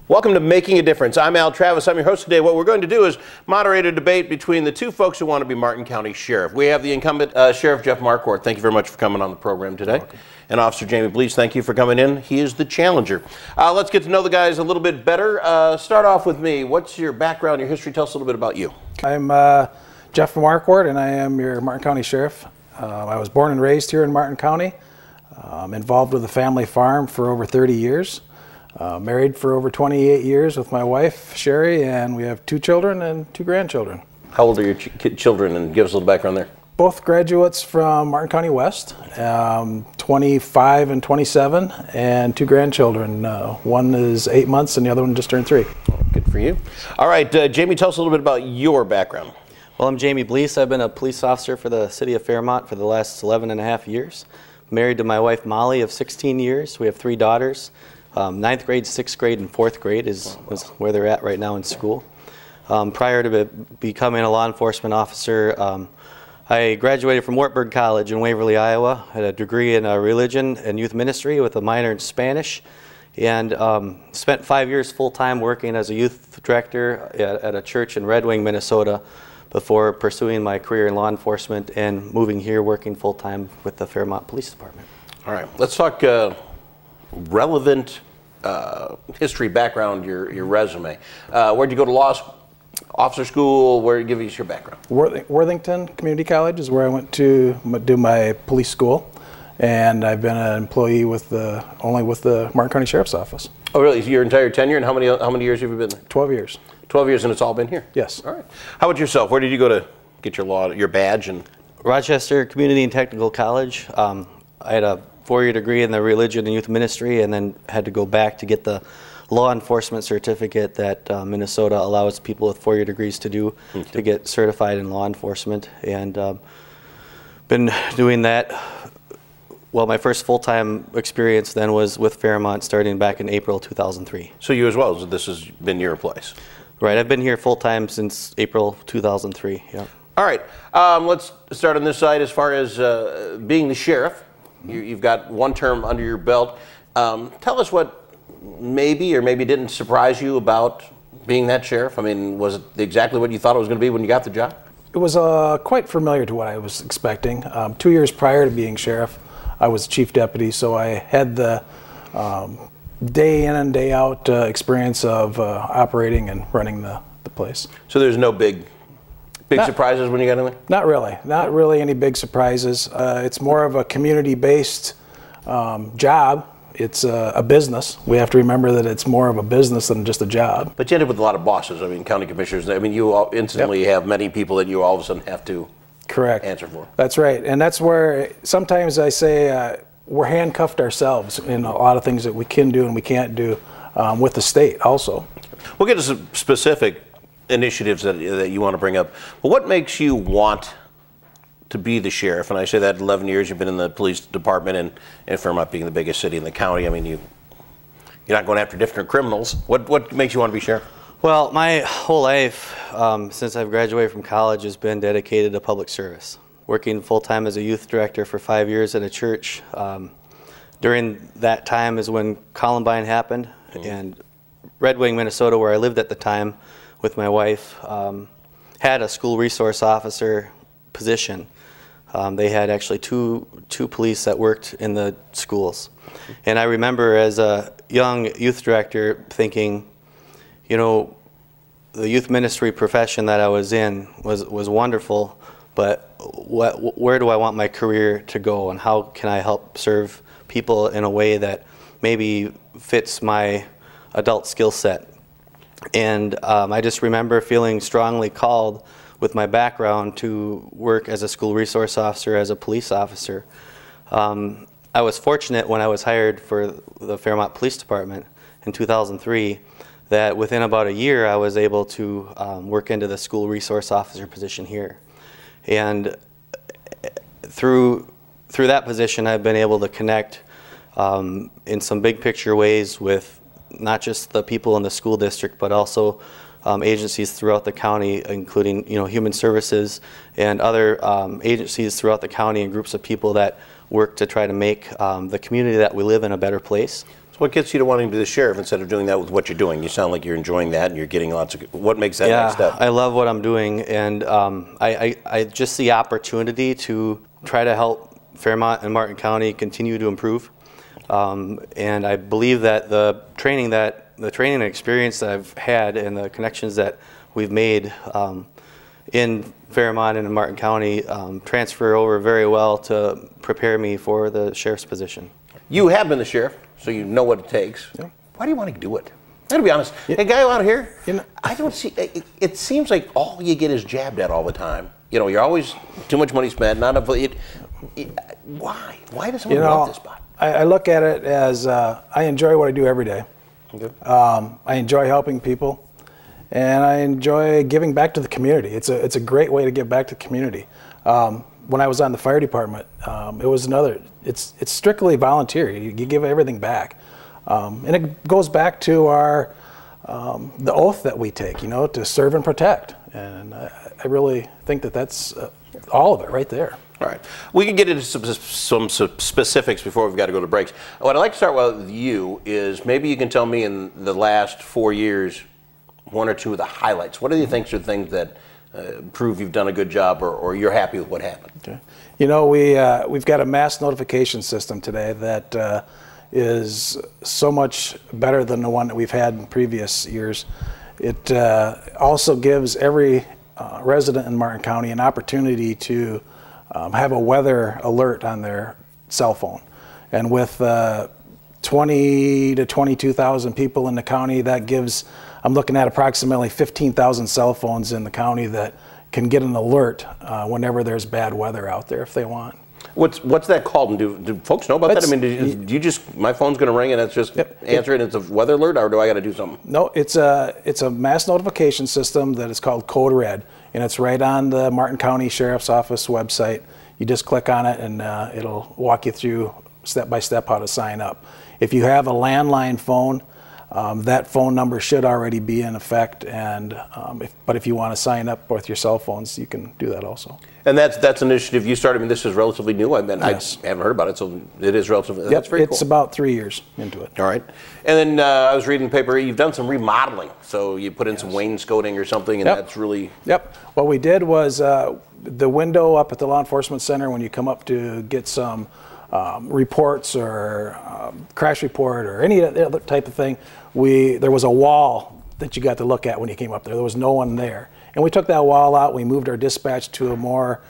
Welcome to Making a Difference. I'm Al Travis. I'm your host today. What we're going to do is moderate a debate between the two folks who want to be Martin County Sheriff. We have the incumbent Sheriff Jeff Markquart. Thank you very much for coming on the program today. And Officer Jamie Bleess, thank you for coming in. He is the challenger. Let's get to know the guys a little bit better. Start off with me. What's your background, your history? Tell us a little bit about you. I'm Jeff Markquart, and I am your Martin County Sheriff. I was born and raised here in Martin County. I'm involved with the family farm for over 30 years. Married for over 28 years with my wife, Sherry, and we have 2 children and 2 grandchildren. How old are your children? And give us a little background there. Both graduates from Martin County West, 25 and 27, and 2 grandchildren. One is 8 months and the other one just turned 3. Good for you. All right, Jamie, tell us a little bit about your background. Well, I'm Jamie Bleess. I've been a police officer for the city of Fairmont for the last 11 and a half years. Married to my wife, Molly, of 16 years. We have 3 daughters. 9th grade, 6th grade, and 4th grade is where they're at right now in school. Prior to becoming a law enforcement officer, I graduated from Wartburg College in Waverly, Iowa. Had a degree in religion and youth ministry with a minor in Spanish, and spent 5 years full-time working as a youth director at a church in Red Wing, Minnesota, before pursuing my career in law enforcement and moving here working full-time with the Fairmont Police Department. All right, let's talk relevant history background, your resume. Where'd you go to law officer school? Where give us your background? Worthington Community College is where I went to do my police school, and I've been an employee only with the Martin County Sheriff's Office. Oh, really? Your entire tenure? And how many years have you been there? 12 years. 12 years, and it's all been here? Yes. All right. How about yourself? Where did you go to get your badge? And Rochester Community and Technical College. I had a 4-year degree in the religion and youth ministry, and then had to go back to get the law enforcement certificate that Minnesota allows people with 4-year degrees to do to get certified in law enforcement. And been doing that. Well, my first full-time experience then was with Fairmont starting back in April 2003. So you as well, so this has been your place? Right, I've been here full-time since April 2003, yeah. All right, let's start on this side as far as being the sheriff. You've got 1 term under your belt. Tell us what maybe or maybe didn't surprise you about being that sheriff. I mean, was it exactly what you thought it was going to be when you got the job? It was quite familiar to what I was expecting. 2 years prior to being sheriff, I was chief deputy, so I had the day in and day out experience of operating and running the place. So there's no big surprises when you got in there? Not really. Not really any big surprises. It's more of a community-based job. It's a business. We have to remember that it's more of a business than just a job. But you end up with a lot of bosses. I mean, county commissioners. I mean, you instantly have many people that you all of a sudden have to answer for. That's right. And that's where sometimes I say we're handcuffed ourselves in a lot of things that we can do and we can't do with the state also. We'll get to some specific initiatives that you want to bring up. But what makes you want to be the sheriff? And I say that 11 years you've been in the police department, and Fairmont being the biggest city in the county, I mean, you're not going after different criminals. What makes you want to be sheriff? Well, my whole life, since I've graduated from college, has been dedicated to public service. Working full-time as a youth director for 5 years at a church. During that time is when Columbine happened, and Red Wing, Minnesota, where I lived at the time, with my wife, had a school resource officer position. They had actually two police that worked in the schools. And I remember as a young youth director thinking, you know, the youth ministry profession that I was in was wonderful, but where do I want my career to go, and how can I help serve people in a way that maybe fits my adult skill set? And I just remember feeling strongly called with my background to work as a school resource officer, as a police officer. I was fortunate when I was hired for the Fairmont Police Department in 2003 that within about a year I was able to work into the school resource officer position here. And through that position I've been able to connect in some big picture ways with not just the people in the school district, but also agencies throughout the county, including human services and other agencies throughout the county, and groups of people that work to try to make the community that we live in a better place. So what gets you to wanting to be the sheriff instead of doing that with what you're doing? You sound like you're enjoying that and you're getting lots of, what makes that next step? I love what I'm doing, and I just see opportunity to try to help Fairmont and Martin County continue to improve. And I believe that the training and experience that I've had and the connections that we've made in Fairmont and in Martin County transfer over very well to prepare me for the sheriff's position. You have been the sheriff, so you know what it takes. Yeah. Why do you want to do it? I gotta be honest. Hey, guy out here, I don't see. It seems like all you get is jabbed at all the time. You know, you're always too much money spent. Not enough. Why? Why does someone want this spot? I look at it as I enjoy what I do every day. Okay. I enjoy helping people, and I enjoy giving back to the community. It's a great way to give back to the community. When I was on the fire department, it was it's strictly volunteer. You give everything back, and it goes back to our the oath that we take, to serve and protect. And I really think that's all of it right there. All right. We can get into some specifics before we've got to go to breaks. What I'd like to start with you is maybe you can tell me in the last 4 years, one or two of the highlights. What do you think are things that prove you've done a good job or you're happy with what happened? Okay. We've got a mass notification system today that is so much better than the one that we've had in previous years. It also gives every resident in Martin County an opportunity to have a weather alert on their cell phone. And with 20 to 22,000 people in the county, that gives, I'm looking at approximately 15,000 cell phones in the county that can get an alert whenever there's bad weather out there if they want. What's that called? And do folks know about that? I mean, do you just, my phone's going to ring and it's just answer it and it's a weather alert, or do I got to do something? No, it's a mass notification system that is called Code Red, and it's right on the Martin County Sheriff's Office website. You just click on it and it'll walk you through step by step how to sign up. If you have a landline phone, that phone number should already be in effect, and but if you want to sign up with your cell phones, you can do that also. And that's an initiative you started. I mean, this is relatively new. Yes. I haven't heard about it, so it is relatively. That's very cool. It's about 3 years into it. All right. And then I was reading the paper. You've done some remodeling, so you put in some wainscoting or something, and that's really. Yep. What we did was the window up at the law enforcement center when you come up to get some reports or crash report or any other type of thing. There was a wall that you got to look at when you came up there. There was no one there. And we took that wall out. We moved our dispatch to a more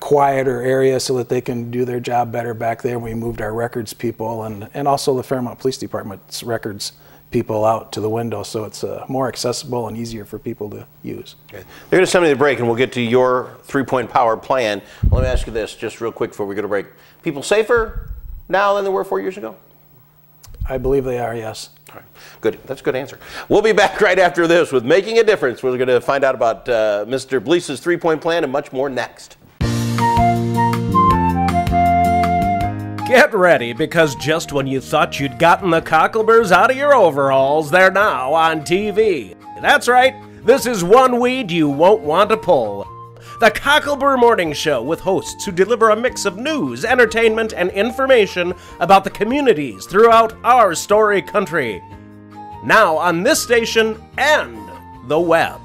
quieter area so that they can do their job better back there. We moved our records people and also the Fairmont Police Department's records people out to the window, so it's more accessible and easier for people to use. Okay. They're going to send me the break, and we'll get to your three-point power plan. Let me ask you this, just real quick before we go to break. People safer now than they were 4 years ago? I believe they are, yes. All right. Good. That's a good answer. We'll be back right after this with Making a Difference. We're going to find out about Mr. Bleess's three-point plan and much more next. Get ready, because just when you thought you'd gotten the cockleburs out of your overalls, they're now on TV. That's right, this is one weed you won't want to pull. The Cocklebur Morning Show, with hosts who deliver a mix of news, entertainment, and information about the communities throughout our storied country. Now on this station and the web.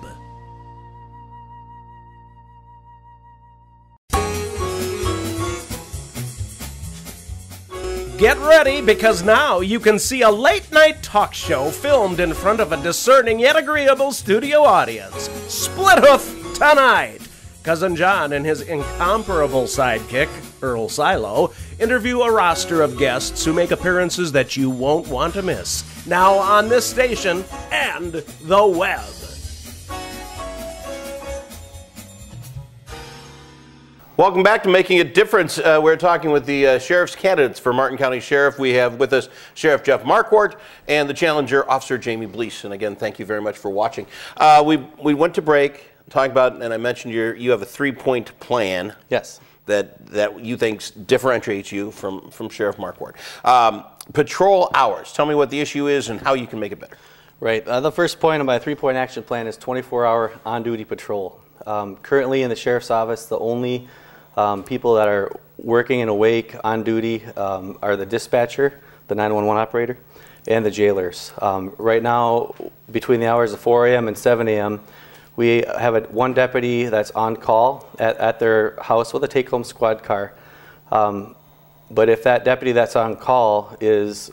Get ready, because now you can see a late-night talk show filmed in front of a discerning yet agreeable studio audience. Split Hoof tonight. Cousin John and his incomparable sidekick, Earl Silo, interview a roster of guests who make appearances that you won't want to miss. Now on this station and the web. Welcome back to Making a Difference. We're talking with the sheriff's candidates for Martin County Sheriff. We have with us Sheriff Jeff Markquart and the challenger, Officer Jamie Bleess. And again, thank you very much for watching. We went to break, talking about, and I mentioned you have a three-point plan. Yes. That you think differentiates you from Sheriff Markquart. Patrol hours. Tell me what the issue is and how you can make it better. Right. The first point of my three-point action plan is 24-hour on-duty patrol. Currently in the sheriff's office, the only people that are working and awake on duty are the dispatcher, the 911 operator, and the jailers. Right now, between the hours of 4 a.m. and 7 a.m., we have one deputy that's on call at their house with a take-home squad car. But if that deputy that's on call is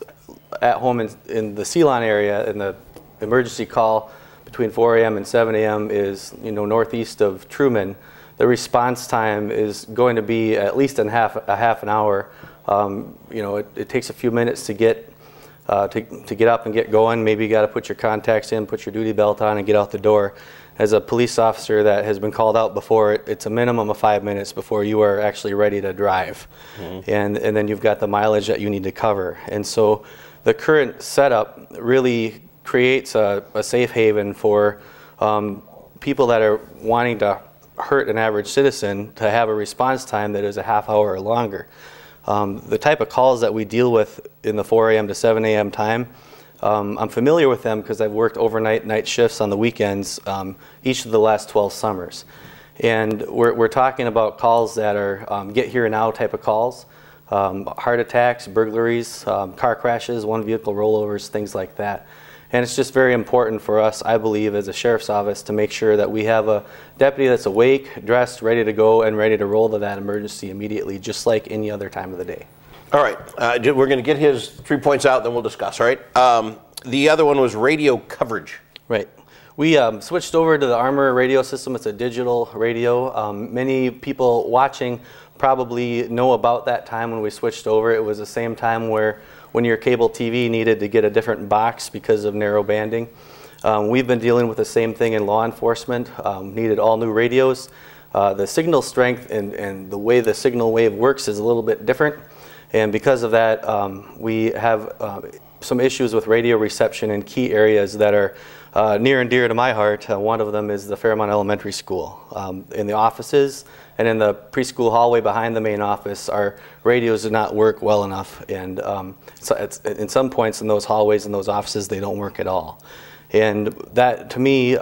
at home in the Ceylon area, in the emergency call between 4 a.m. and 7 a.m. is northeast of Truman, the response time is going to be at least a half an hour. It takes a few minutes to get up and get going. Maybe you got to put your contacts in, put your duty belt on, and get out the door. As a police officer that has been called out before, it's a minimum of 5 minutes before you are actually ready to drive. Mm-hmm. And then you've got the mileage that you need to cover. And so the current setup really creates a safe haven for people that are wanting to hurt an average citizen to have a response time that is a half hour or longer. The type of calls that we deal with in the 4 a.m. to 7 a.m. time, I'm familiar with them because I've worked overnight night shifts on the weekends each of the last 12 summers. And we're talking about calls that are get here now type of calls, heart attacks, burglaries, car crashes, one vehicle rollovers, things like that. And it's just very important for us, I believe, as a sheriff's office to make sure that we have a deputy that's awake, dressed, ready to go, and ready to roll to that emergency immediately, just like any other time of the day. All right, we're going to get his 3 points out, then we'll discuss, all right? The other one was radio coverage. Right. We switched over to the Armor radio system. It's a digital radio. Many people watching probably know about that time when we switched over. It was the same time when your cable TV needed to get a different box because of narrow banding. We've been dealing with the same thing in law enforcement, needed all new radios. The signal strength and the way the signal wave works is a little bit different. And because of that, we have some issues with radio reception in key areas that are near and dear to my heart. One of them is the Fairmont Elementary School. In the offices and in the preschool hallway behind the main office, our radios do not work well enough. And so in some points in those hallways and those offices, they don't work at all. And that, to me,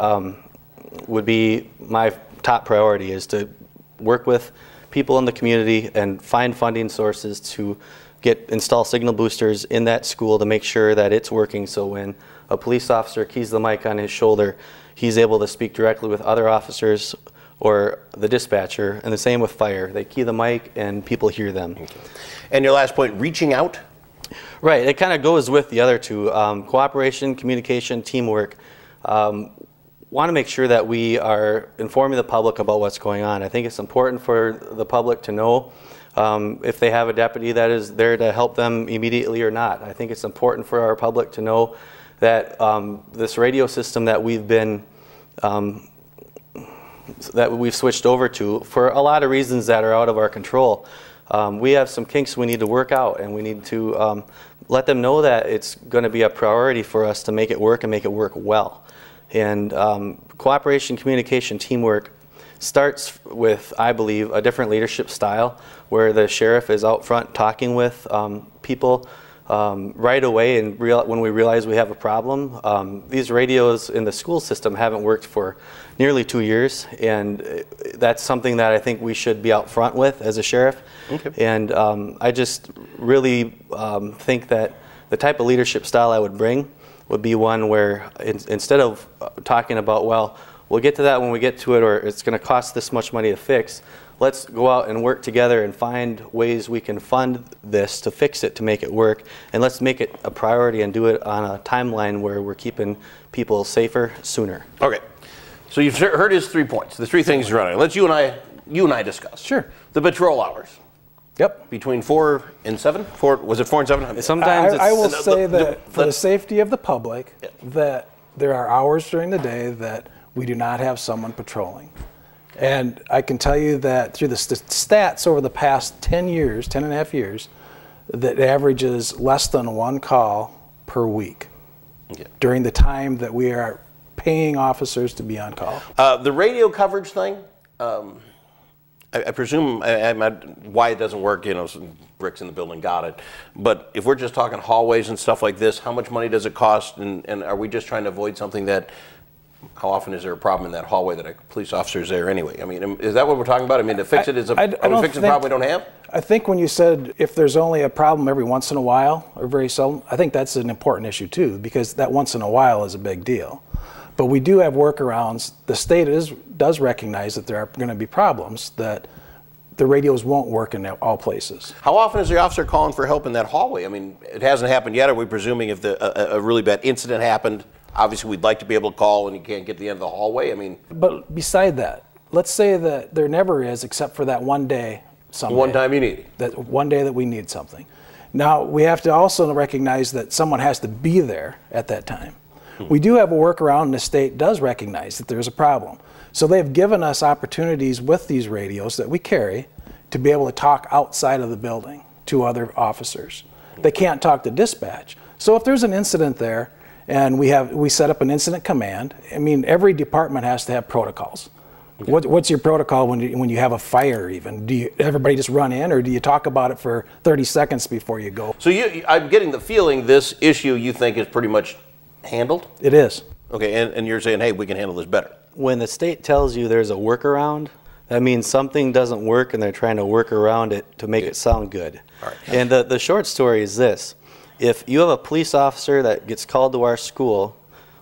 would be my top priority, is to work with people in the community and find funding sources to install signal boosters in that school to make sure that it's working, so when a police officer keys the mic on his shoulder, he's able to speak directly with other officers or the dispatcher, and the same with fire. They key the mic and people hear them. Okay. And your last point, reaching out? Right, it kind of goes with the other two. Cooperation, communication, teamwork. Want to make sure that we are informing the public about what's going on. I think it's important for the public to know if they have a deputy that is there to help them immediately or not. I think it's important for our public to know that this radio system that we've switched over to, for a lot of reasons that are out of our control, we have some kinks we need to work out, and we need to let them know that it's going to be a priority for us to make it work and make it work well. And cooperation, communication, teamwork starts with, I believe, a different leadership style where the sheriff is out front talking with people right away, and when we realize we have a problem. These radios in the school system haven't worked for nearly 2 years, and that's something that I think we should be out front with as a sheriff. Okay. And I just really think that the type of leadership style I would bring would be one where instead of talking about, well, we'll get to that when we get to it, or it's going to cost this much money to fix, let's go out and work together and find ways we can fund this to fix it, to make it work, and let's make it a priority and do it on a timeline where we're keeping people safer sooner. Okay, so you've heard his 3 points, the three things you're running. Let's you and I discuss. Sure. The patrol hours. Yep. Between 4 and 7? Was it 4 and 7? Sometimes I will say that for the safety of the public, that there are hours during the day that we do not have someone patrolling. And I can tell you that through the stats over the past 10 and a half years, that averages less than one call per week during the time that we are paying officers to be on call. The radio coverage thing, I presume why it doesn't work, some bricks in the building got it. But if we're just talking hallways and stuff like this, how much money does it cost? And are we just trying to avoid something that how often is there a problem in that hallway that a police officer is there anyway? I mean, is that what we're talking about? I mean, to fix it is are we fixing the problem we don't have? I think when you said if there's only a problem every once in a while or very seldom, I think that's an important issue too, because that once in a while is a big deal. But we do have workarounds. The state does recognize that there are going to be problems, that the radios won't work in all places. How often is the officer calling for help in that hallway? I mean, it hasn't happened yet. Are we presuming if a really bad incident happened, obviously we'd like to be able to call and you can't get to the end of the hallway? I mean, but beside that, let's say that there never is, except for that one day. One time you need it. That one day that we need something. Now, we have to also recognize that someone has to be there at that time. We do have a workaround, and the state does recognize that there's a problem. So they've given us opportunities with these radios that we carry to be able to talk outside of the building to other officers. They can't talk to dispatch. So if there's an incident there and we set up an incident command, I mean, every department has to have protocols. Okay. What's your protocol when you have a fire even? Do everybody just run in, or do you talk about it for 30 seconds before you go? So I'm getting the feeling this issue you think is pretty much handled? It is. Okay, and you're saying, hey, we can handle this better. When the state tells you there's a workaround, that means something doesn't work and they're trying to work around it to make it sound good. All right. And the short story is this. If you have a police officer that gets called to our school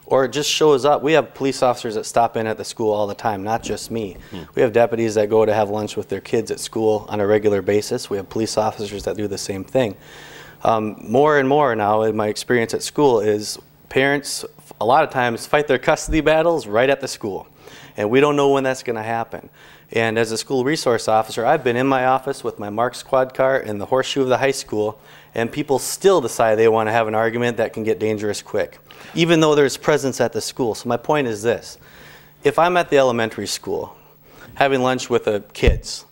or just shows up, we have police officers that stop in at the school all the time, not just me. We have deputies that go to have lunch with their kids at school on a regular basis. We have police officers that do the same thing. More and more now, in my experience at school, is parents a lot of times fight their custody battles right at the school. And we don't know when that's going to happen. And as a school resource officer, I've been in my office with my Markquart car in the horseshoe of the high school, and people still decide they want to have an argument that can get dangerous quick, even though there's presence at the school. So my point is this. If I'm at the elementary school having lunch with the kids,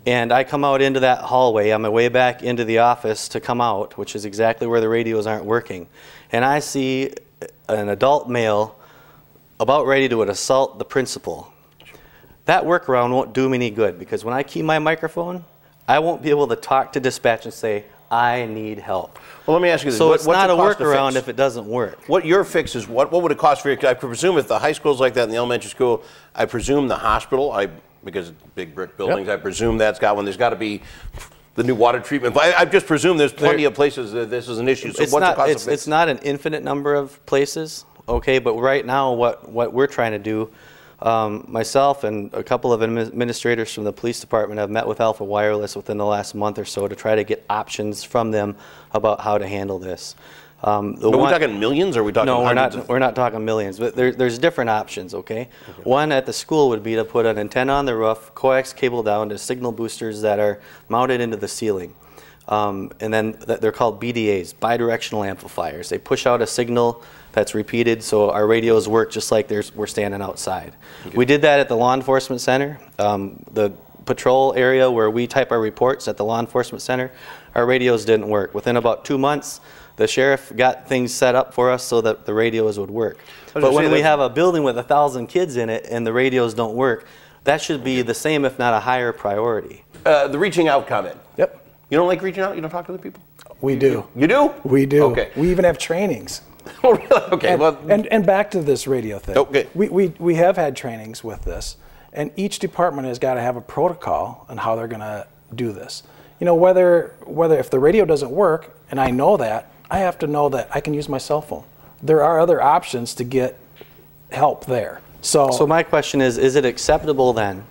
and I come out into that hallway on my way back into the office to come out, which is exactly where the radios aren't working, and I see an adult male about ready to assault the principal, that workaround won't do me any good, because when I key my microphone, I won't be able to talk to dispatch and say, I need help. Well, let me ask you this. So it's not a workaround if it doesn't work. What your fix is, what would it cost for you? I presume if the high school's like that in the elementary school, I presume the hospital, because big brick buildings, I presume that's got one. There's got to be the new water treatment. I just presume there's plenty of places that this is an issue. So what's the cost of fix? It's not an infinite number of places, okay, but right now what we're trying to do, myself and a couple of administrators from the police department have met with Alpha Wireless within the last month or so to try to get options from them about how to handle this. Are we talking millions, or are we talking hundreds? No, we're not talking millions, but there's different options, okay? One at the school would be to put an antenna on the roof, coax cable down to signal boosters that are mounted into the ceiling. And then they're called BDAs, bidirectional amplifiers. They push out a signal that's repeated, so our radios work just like we're standing outside. Okay. We did that at the law enforcement center. The patrol area where we type our reports at the law enforcement center, our radios didn't work. Within about 2 months, the sheriff got things set up for us so that the radios would work. But when we have a building with 1,000 kids in it and the radios don't work, that should be the same, if not a higher priority. The reaching out comment. Yep. You don't like reaching out? You don't talk to other people? We do. You do? We do. Okay. We even have trainings. Oh, really? Okay. And back to this radio thing. Okay. We have had trainings with this, and each department has got to have a protocol on how they're going to do this. You know, whether if the radio doesn't work, and I know that, I have to know that I can use my cell phone. There are other options to get help there. So my question is it acceptable then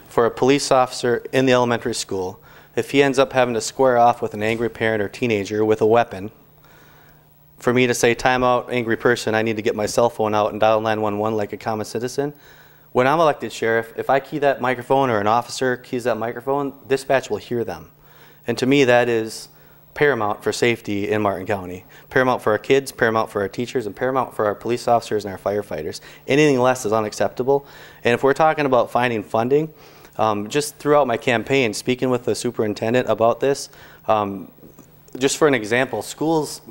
for a police officer in the elementary school, if he ends up having to square off with an angry parent or teenager with a weapon, for me to say, time out, angry person, I need to get my cell phone out and dial 911 like a common citizen? When I'm elected sheriff, if I key that microphone or an officer keys that microphone, dispatch will hear them. And to me, that is paramount for safety in Martin County. Paramount for our kids, paramount for our teachers, and paramount for our police officers and our firefighters. Anything less is unacceptable. And if we're talking about finding funding, just throughout my campaign, speaking with the superintendent about this, just for an example, schools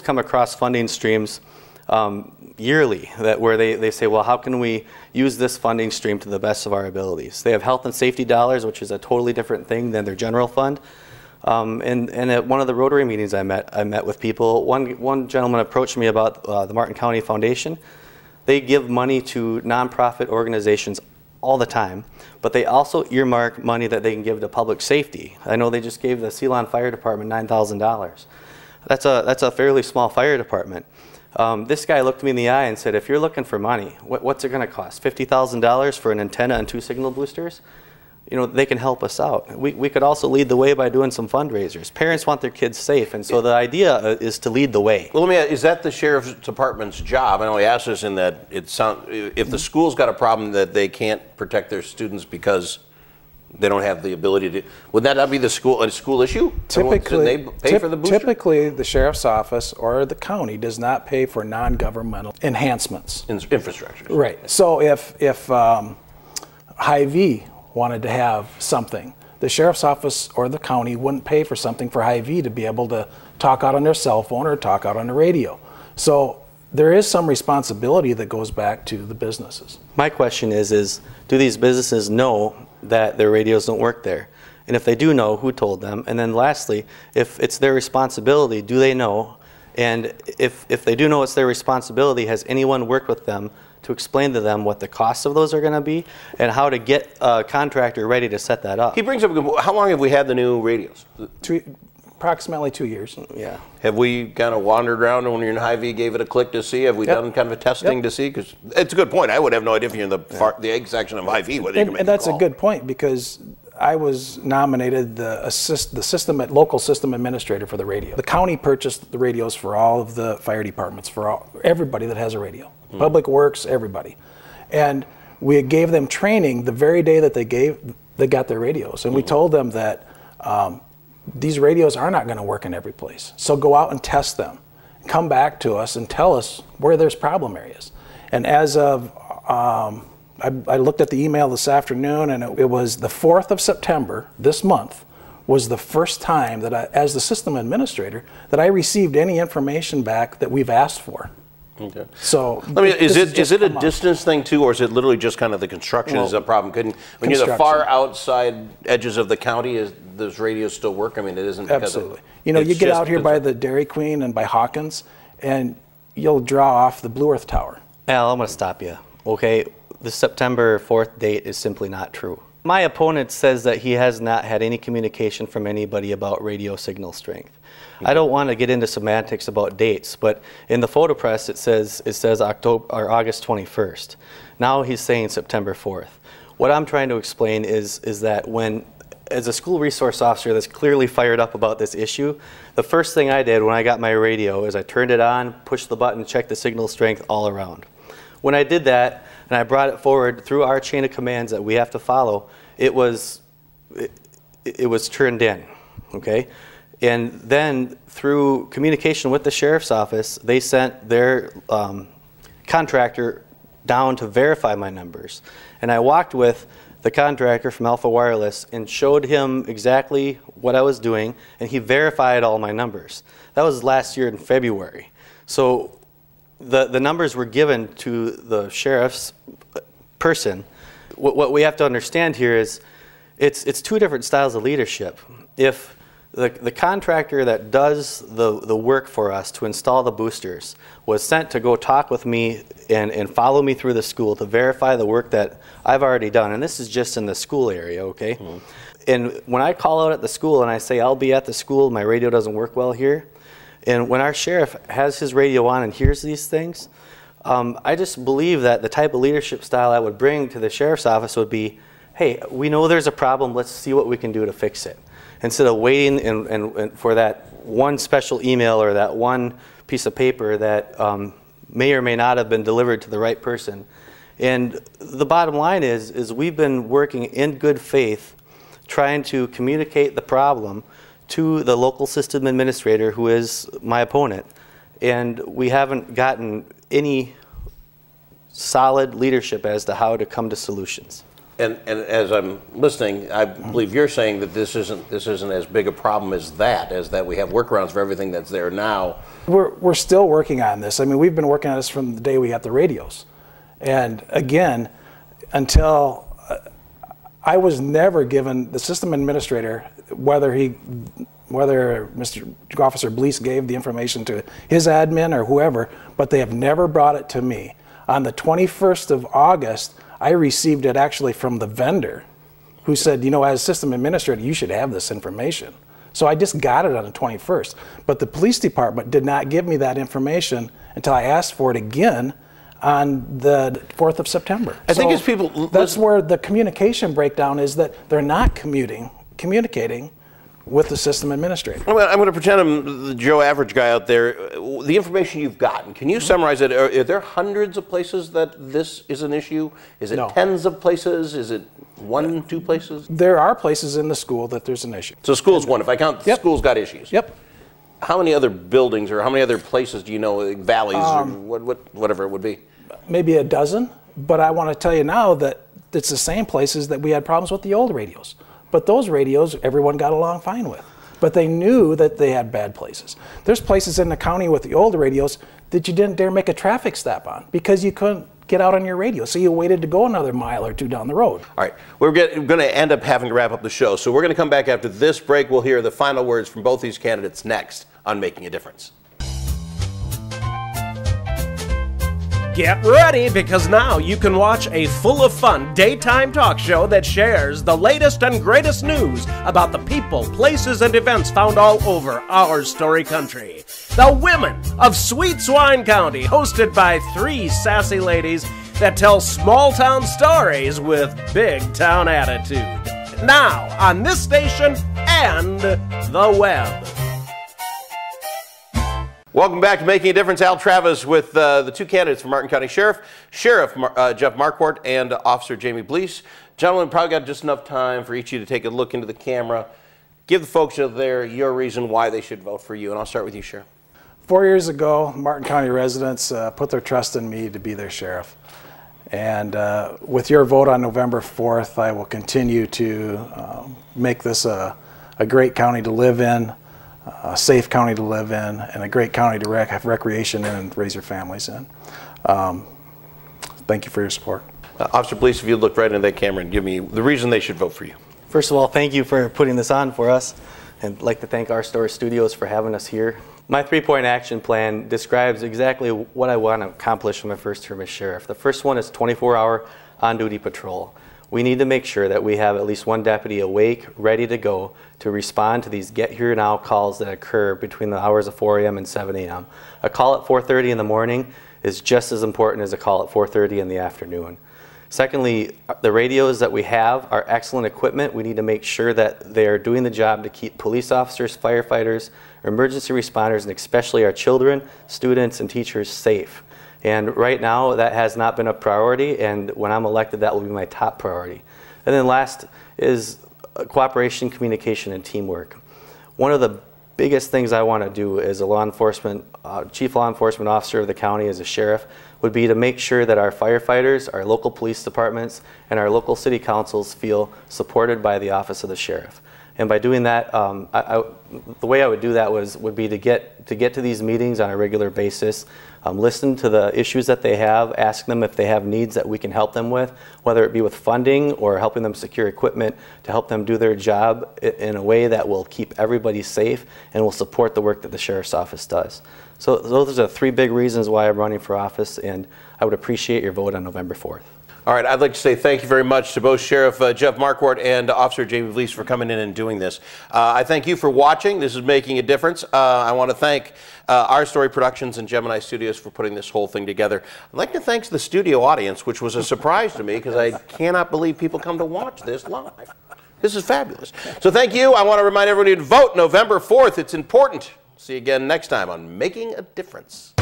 come across funding streams yearly where they say, well, how can we use this funding stream to the best of our abilities? They have health and safety dollars, which is a totally different thing than their general fund. And at one of the Rotary meetings I met with people, one gentleman approached me about the Martin County Foundation. They give money to nonprofit organizations all the time, but they also earmark money that they can give to public safety. I know they just gave the Ceylon Fire Department $9,000. That's a fairly small fire department. This guy looked me in the eye and said, if you're looking for money, what's it going to cost? $50,000 for an antenna and 2 signal boosters? You know, they can help us out. We could also lead the way by doing some fundraisers. Parents want their kids safe, and so the idea is to lead the way. Well, let me ask, is that the sheriff's department's job? I know he asked this in that if the school's got a problem that they can't protect their students because they don't have the ability to, would that not be a school issue? Typically, they pay for the booster? Typically, the sheriff's office or the county does not pay for non-governmental enhancements. Infrastructure. Right. So if Hy-Vee wanted to have something, the sheriff's office or the county wouldn't pay for something for Hy-Vee to be able to talk out on their cell phone or talk out on the radio. So there is some responsibility that goes back to the businesses. My question is do these businesses know that their radios don't work there? And if they do know, who told them? And then lastly, if it's their responsibility, do they know? And if they do know it's their responsibility, has anyone worked with them to explain to them what the costs of those are going to be and how to get a contractor ready to set that up? He brings up, how long have we had the new radios? Approximately 2 years. Yeah. Have we kind of wandered around when you're in Hy-Vee, gave it a click to see? Have we done kind of a testing to see? Because it's a good point. I would have no idea if you're in the egg section of Hy-Vee whether you can make and that's a call. a good point, because I was nominated the local system administrator for the radio. The county purchased the radios for all of the fire departments, for everybody that has a radio. Public Works, everybody. And we gave them training the very day that they got their radios. And we told them that these radios are not going to work in every place. So go out and test them. Come back to us and tell us where there's problem areas. And as of, I looked at the email this afternoon, and it was the 4th of September, this month, was the first time that as the system administrator, that I received any information back that we've asked for. Okay. So is it a distance thing too, or is it literally just kind of the construction is a problem? When you're the far outside edges of the county, is those radios still work? I mean, it isn't because absolutely. You know, you get out here by the Dairy Queen and by Hawkins, and you'll draw off the Blue Earth Tower. Al, I'm going to stop you. Okay, the September 4th date is simply not true. My opponent says that he has not had any communication from anybody about radio signal strength. I don't want to get into semantics about dates, but in the photo press it says October or August 21st. Now he's saying September 4th. What I'm trying to explain is that as a school resource officer that's clearly fired up about this issue, the first thing I did when I got my radio is I turned it on, pushed the button, checked the signal strength all around. When I did that and I brought it forward through our chain of commands that we have to follow, it was turned in, okay? And then through communication with the sheriff's office, they sent their contractor down to verify my numbers. And I walked with the contractor from Alpha Wireless and showed him exactly what I was doing, and he verified all my numbers. That was last year in February. So the numbers were given to the sheriff's person. What we have to understand here is it's two different styles of leadership. If the contractor that does the work for us to install the boosters was sent to go talk with me and follow me through the school to verify the work that I've already done, and this is just in the school area, okay? Mm-hmm. And when I call out at the school and I say, I'll be at the school, my radio doesn't work well here, and when our sheriff has his radio on and hears these things, I just believe that the type of leadership style I would bring to the sheriff's office would be, hey, we know there's a problem, let's see what we can do to fix it. Instead of waiting and for that one special email or that one piece of paper that may or may not have been delivered to the right person. And the bottom line is we've been working in good faith trying to communicate the problem to the local system administrator, who is my opponent, and we haven't gotten any solid leadership as to how to come to solutions. And as I'm listening, I believe you're saying that this isn't as big a problem as that we have workarounds for everything that's there now. We're still working on this. I mean, we've been working on this from the day we got the radios. And again, until I was never given, the system administrator, whether Mr. Officer Bleess gave the information to his admin or whoever, but they have never brought it to me. On the 21st of August, I received it actually from the vendor who said, you know, as system administrator, you should have this information. So I just got it on the 21st. But the police department did not give me that information until I asked for it again on the 4th of September. I think as people... That's where the communication breakdown is, that they're not communicating with the system administrator. I'm going to pretend I'm the Joe average guy out there. The information you've gotten, can you summarize it? Are there hundreds of places that this is an issue? Is it tens of places? Is it 1, 2 places? There are places in the school that there's an issue. So school's one. If I count, Yep. school's got issues. Yep. How many other buildings or how many other places do you know, like valleys or whatever it would be? Maybe a dozen, but I want to tell you now that it's the same places that we had problems with the old radios. But those radios, everyone got along fine with. But they knew that they had bad places. There's places in the county with the older radios that you didn't dare make a traffic stop on because you couldn't get out on your radio. So you waited to go another mile or two down the road. All right, we're going to end up having to wrap up the show. So we're going to come back after this break. We'll hear the final words from both these candidates next on Making a Difference. Get ready, because now you can watch a full of fun daytime talk show that shares the latest and greatest news about the people, places, and events found all over our story country. The Women of Sweet Swine County, hosted by 3 sassy ladies that tell small town stories with big town attitude. Now on this station and the web. Welcome back to Making a Difference. Al Travis with the 2 candidates for Martin County Sheriff, Sheriff Jeff Markquart and Officer Jamie Bleess. Gentlemen, probably got just enough time for each of you to take a look into the camera. Give the folks out there your reason why they should vote for you, and I'll start with you, Sheriff. 4 years ago, Martin County residents put their trust in me to be their sheriff. And with your vote on November 4th, I will continue to make this a great county to live in, a safe county to live in, and a great county to have recreation in and raise your families in. Thank you for your support. Officer Bleess, if you'd look right into that camera and give me the reason they should vote for you. First of all, thank you for putting this on for us, and I'd like to thank Our Story Studios for having us here. My 3-point action plan describes exactly what I want to accomplish in my first term as sheriff. The first one is 24-hour on-duty patrol. We need to make sure that we have at least 1 deputy awake, ready to go to respond to these get here now calls that occur between the hours of 4 a.m. and 7 a.m. A call at 4:30 in the morning is just as important as a call at 4:30 in the afternoon. Secondly, the radios that we have are excellent equipment. We need to make sure that they are doing the job to keep police officers, firefighters, emergency responders, and especially our children, students, and teachers safe. And right now, that has not been a priority, and when I'm elected, that will be my top priority. And then last is cooperation, communication, and teamwork. One of the biggest things I want to do as a law enforcement, chief law enforcement officer of the county as a sheriff would be to make sure that our firefighters, our local police departments, and our local city councils feel supported by the office of the sheriff. And by doing that, the way I would do that would be to get to these meetings on a regular basis, listen to the issues that they have, ask them if they have needs that we can help them with, whether it be with funding or helping them secure equipment to help them do their job in a way that will keep everybody safe and will support the work that the sheriff's office does. So those are 3 big reasons why I'm running for office, and I would appreciate your vote on November 4th. All right, I'd like to say thank you very much to both Sheriff Jeff Markquart and Officer Jamie Bleess for coming in and doing this. I thank you for watching. This is Making a Difference. I want to thank Our Story Productions and Gemini Studios for putting this whole thing together. I'd like to thank the studio audience, which was a surprise to me because I cannot believe people come to watch this live. This is fabulous. So thank you. I want to remind everybody to vote November 4th. It's important. See you again next time on Making a Difference.